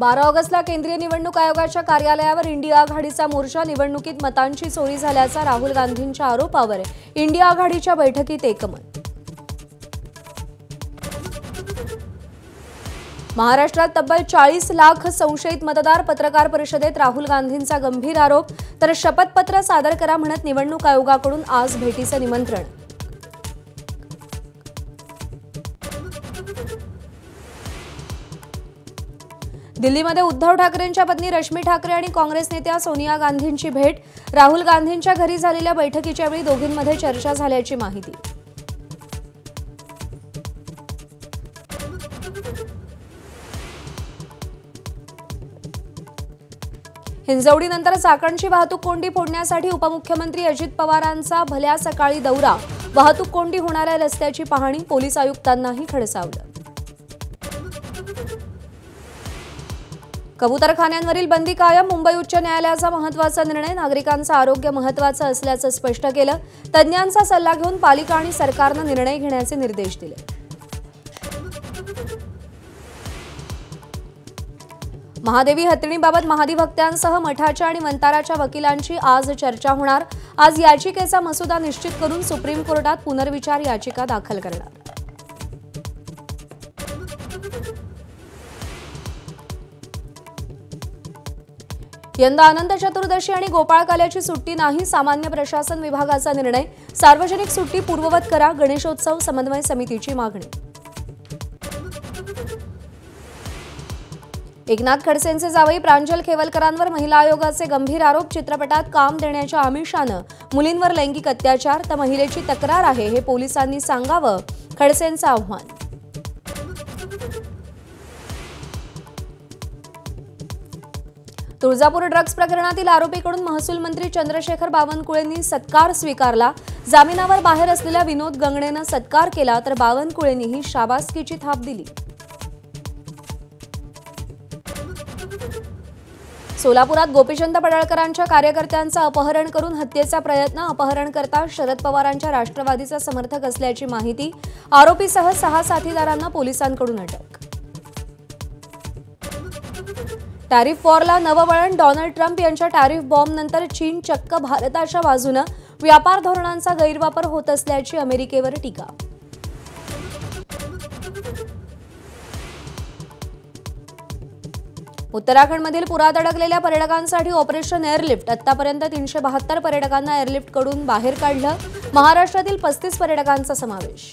12 ऑगस्टला केंद्रीय निवडणूक आयोगाच्या कार्यालयावर इंडिया आघाडीचा मोर्चा। निवडणुकीत मतांची चोरी झाल्याचा राहुल गांधींच्या आरोपावर इंडिया आघाडीच्या बैठकीत एकमत। महाराष्ट्रात तब्बल 40 लाख संशयित मतदार। पत्रकार परिषदेत राहुल गांधींचा गंभीर आरोप। तर शपथपत्र सादर करा म्हणत निवडणूक आयोगाकडून आज भेटीचे निमंत्रण। दिल्लीमध्ये उद्धव ठाकरेंच्या पत्नी रश्मी ठाकरे आणि काँग्रेस नेत्या सोनिया गांधींची भेट। राहुल गांधींच्या घरी झालेल्या बैठकीच्या वेळी दोघींमध्ये चर्चा झाल्याची माहिती। हिंजवडीनंतर चाकणची वाहतूक कोंडी फोडण्यासाठी उपमुख्यमंत्री अजित पवारांचा भल्या सकाळी दौरा। वाहतूक कोंडी होणाऱ्या रस्त्याची पाहणी। पोलीस आयुक्तांनाही खडसावलं। कबूतरखान्यांवरील बंदी कायम। मुंबई उच्च न्यायालयाचा महत्त्वाचा निर्णय। नागरिकांचं आरोग्य महत्त्वाचं असल्याचं स्पष्ट केलं। तज्ज्ञांचा सल्ला घेऊन पालिका आणि सरकारनं निर्णय घेण्याचे निर्देश दिले। महादेवी हत्तीणीबाबत महाधिवक्त्यांसह मठाच्या आणि मंताराच्या वकिलांची आज चर्चा होणार। आज याचिकेचा मसुदा निश्चित करून सुप्रीम कोर्टात पुनर्विचार याचिका दाखल करणार। यंदा अनंत चतुर्दशी आणि गोपाळकाल्याची सुट्टी नाही। सामान्य प्रशासन विभागाचा निर्णय। सार्वजनिक सुट्टी पूर्ववत करा। गणेशोत्सव समन्वय समितीची मागणी। एकनाथ खडसेंचे जावई प्रांजल खेवलकरांवर महिला आयोगाचे गंभीर आरोप। चित्रपटात काम देण्याच्या आमिषानं मुलींवर लैंगिक अत्याचार। तर महिलेची तक्रार आहे हे पोलिसांनी सांगावं, खडसेंचं आव्हान। तुळजापूर ड्रग्ज प्रकरणातील आरोपीकडून महसूल मंत्री चंद्रशेखर बावनकुळेंनी सत्कार स्वीकारला। जामिनावर बाहेर असलेल्या विनोद गंगणेनं सत्कार केला, तर बावनकुळेंनीही शाबासकीची थाप दिली। सोलापुरात गोपीचंद पडळकरांच्या कार्यकर्त्यांचं अपहरण करून हत्येचा प्रयत्न। अपहरणकर्ता शरद पवारांच्या राष्ट्रवादीचा समर्थक असल्याची माहिती। आरोपीसह 6 साथीदारांना पोलिसांकडून अटक। टॅरिफ वॉरला नवं वळण। डोनाल्ड ट्रम्प यांच्या टॅरिफ बॉम्बनंतर चीन चक्क भारताच्या बाजूनं। व्यापार धोरणांचा गैरवापर होत असल्याची अमेरिकेवर टीका। उत्तराखंडमधील पुरात अडकलेल्या पर्यटकांसाठी ऑपरेशन एअरलिफ्ट। आतापर्यंत 372 पर्यटकांना एअरलिफ्टकडून बाहेर काढलं। महाराष्ट्रातील 35 पर्यटकांचा समावेश।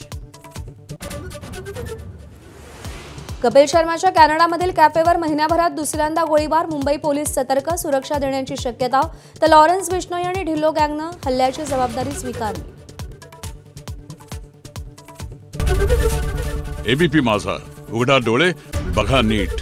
कपिल शर्माच्या कॅनडामधील कॅफेवर महिन्याभरात दुसऱ्यांदा गोळीबार। मुंबई पोलीस सतर्क। सुरक्षा देण्याची शक्यता। तर लॉरेन्स बिश्नोई आणि ढिल्लो गँगनं हल्ल्याची जबाबदारी स्वीकारली। एबीपी माझा, उघडा डोळे बघा नीट।